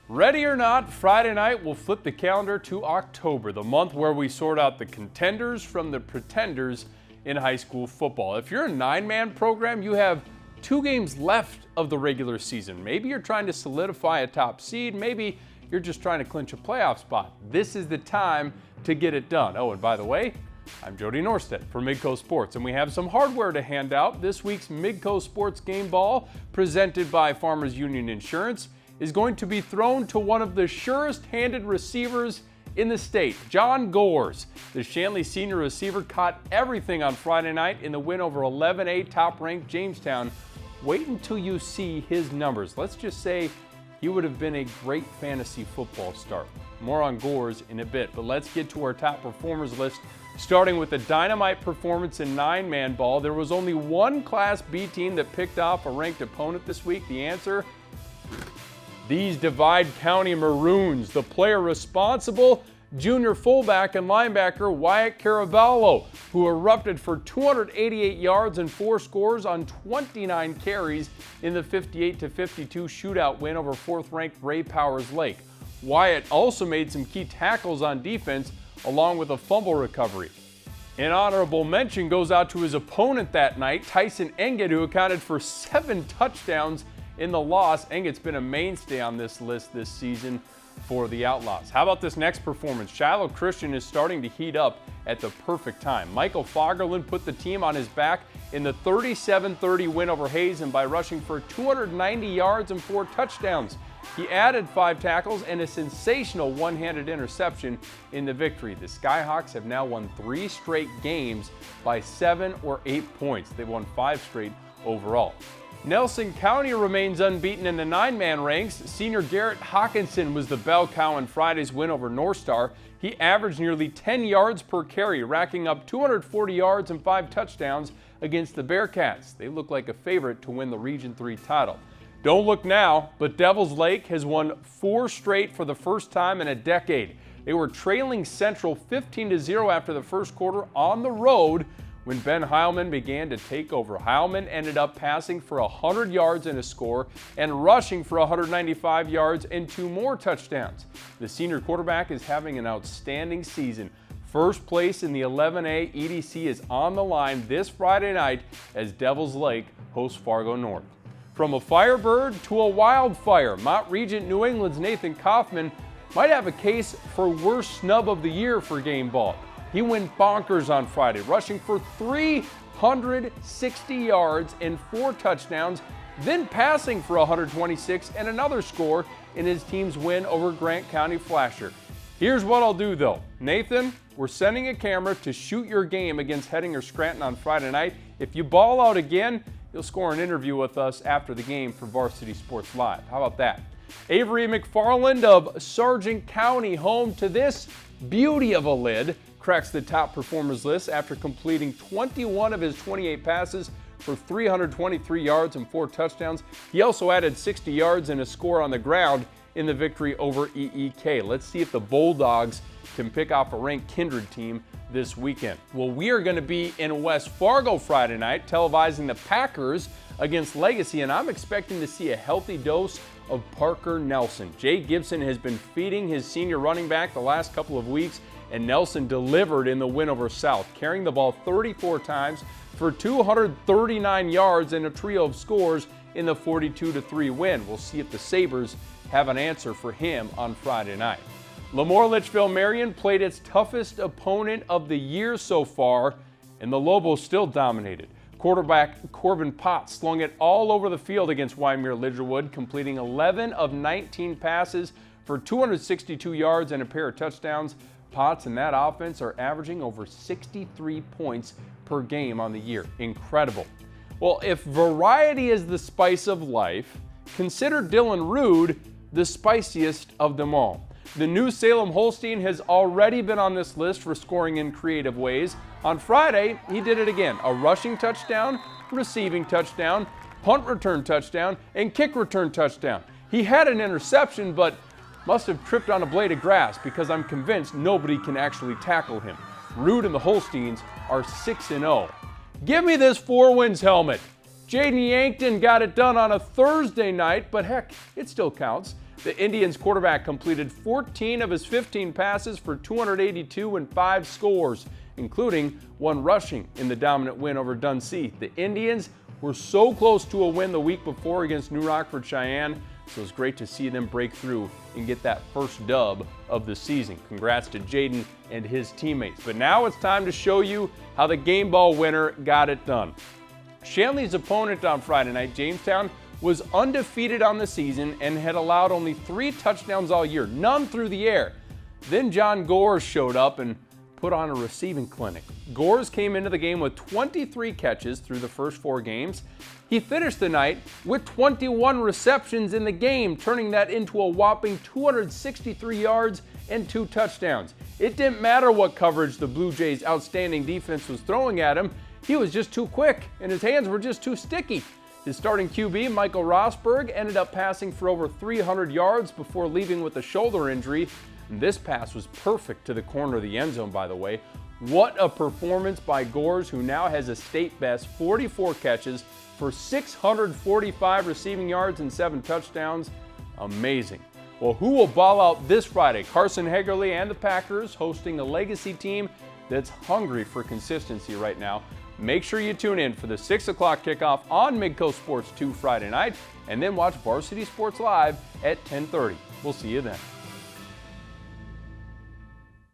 Ready or not, Friday night will flip the calendar to October, the month where we sort out the contenders from the pretenders in high school football. If you're a 9-man program, you have 2 games left of the regular season. Maybe you're trying to solidify a top seed. Maybe you're just trying to clinch a playoff spot. This is the time to get it done. Oh, and by the way, I'm Jody Norstedt for Midco Sports, and we have some hardware to hand out. This week's Midco Sports game ball, presented by Farmers Union Insurance, is going to be thrown to one of the surest-handed receivers in the state, John Gores. The Shanley senior receiver caught everything on Friday night in the win over 11A top-ranked Jamestown. Wait until you see his numbers. Let's just say he would have been a great fantasy football start. More on Gores in a bit, but let's get to our top performers list, starting with the dynamite performance in 9-man ball. There was only one Class B team that picked off a ranked opponent this week. The answer? These Divide County Maroons. The player responsible, junior fullback and linebacker 𝗕𝗹𝗹, who erupted for 288 yards and 4 scores on 29 carries in the 58-52 shootout win over 4th-ranked Ray Powers Lake. Wyatt also made some key tackles on defense, along with a fumble recovery. An honorable mention goes out to his opponent that night, Tyson Enget, who accounted for 7 touchdowns in the loss. Enget's been a mainstay on this list this season for the Outlaws. How about this next performance? Shiloh Christian is starting to heat up at the perfect time. Michael Fagerlund put the team on his back in the 37-30 win over Hazen by rushing for 290 yards and 4 touchdowns. He added 5 tackles and a sensational one-handed interception in the victory. The Skyhawks have now won 3 straight games by 7 or 8 points. They've won 5 straight overall. Nelson County remains unbeaten in the 9-man ranks. Senior Garrett Hawkinson was the bell cow in Friday's win over North Star. He averaged nearly 10 yards per carry, racking up 240 yards and 5 touchdowns against the Bearcats. They look like a favorite to win the Region 3 title. Don't look now, but Devils Lake has won 4 straight for the first time in a decade. They were trailing Central 15-0 after the first quarter on the road when Ben Heilman began to take over. Heilman ended up passing for 100 yards and a score and rushing for 195 yards and 2 more touchdowns. The senior quarterback is having an outstanding season. First place in the 11A EDC is on the line this Friday night as Devils Lake hosts Fargo North. From a Firebird to a wildfire, Mount Regent New England's Nathan Kaufman might have a case for worst snub of the year for game ball. He went bonkers on Friday, rushing for 360 yards and 4 touchdowns, then passing for 126 and another score in his team's win over Grant County Flasher. Here's what I'll do though. Nathan, we're sending a camera to shoot your game against Heading or Scranton on Friday night. If you ball out again, you'll score an interview with us after the game for Varsity Sports Live. How about that? Avery McFarland of Sargent County, home to this beauty of a lid, cracks the top performers list after completing 21 of his 28 passes for 323 yards and 4 touchdowns. He also added 60 yards and a score on the ground in the victory over EEK. Let's see if the Bulldogs can pick off a ranked Kindred team this weekend. Well, we are going to be in West Fargo Friday night, televising the Packers against Legacy, and I'm expecting to see a healthy dose of Parker Nelson. Jay Gibson has been feeding his senior running back the last couple of weeks, and Nelson delivered in the win over South, carrying the ball 34 times for 239 yards and a trio of scores in the 42-3 win. We'll see if the Sabres have an answer for him on Friday night. Lemoore Litchfield Marion played its toughest opponent of the year so far, and the Lobos still dominated. Quarterback Corbin Potts slung it all over the field against Wyndmere Lidgerwood, completing 11 of 19 passes for 262 yards and a pair of touchdowns. Potts and that offense are averaging over 63 points per game on the year. Incredible. Well, if variety is the spice of life, consider Dylan Rude the spiciest of them all. The New Salem Holstein has already been on this list for scoring in creative ways. On Friday, he did it again. A rushing touchdown, receiving touchdown, punt return touchdown, and kick return touchdown. He had an interception, but must have tripped on a blade of grass because I'm convinced nobody can actually tackle him. Rude and the Holsteins are 6-0. Give me this 4 wins helmet. Jaden Yankton got it done on a Thursday night, but heck, it still counts. The Indians quarterback completed 14 of his 15 passes for 282 and 5 scores, including 1 rushing in the dominant win over 𝗕𝗹𝗃. The Indians were so close to a win the week before against 𝗕𝗹𝗃𝗃𝐶𝗫, so it's great to see them break through and get that first dub of the season. Congrats to Jaden and his teammates. But now it's time to show you how the game ball winner got it done. Shanley's opponent on Friday night, Jamestown, was undefeated on the season and had allowed only 3 touchdowns all year, none through the air. Then John Gores showed up and put on a receiving clinic. Gores came into the game with 23 catches through the first 4 games. He finished the night with 21 receptions in the game, turning that into a whopping 263 yards and 2 touchdowns. It didn't matter what coverage the Blue Jays' outstanding defense was throwing at him. He was just too quick and his hands were just too sticky. His starting QB, Michael Rosberg, ended up passing for over 300 yards before leaving with a shoulder injury. And this pass was perfect to the corner of the end zone, by the way. What a performance by Gores, who now has a state-best 44 catches for 645 receiving yards and 7 touchdowns. Amazing. Well, who will ball out this Friday? Carson Hagerly and the Packers hosting a legacy team that's hungry for consistency right now. Make sure you tune in for the 6 o'clock kickoff on Midco Sports 2 Friday night, and then watch Varsity Sports Live at 10:30. We'll see you then.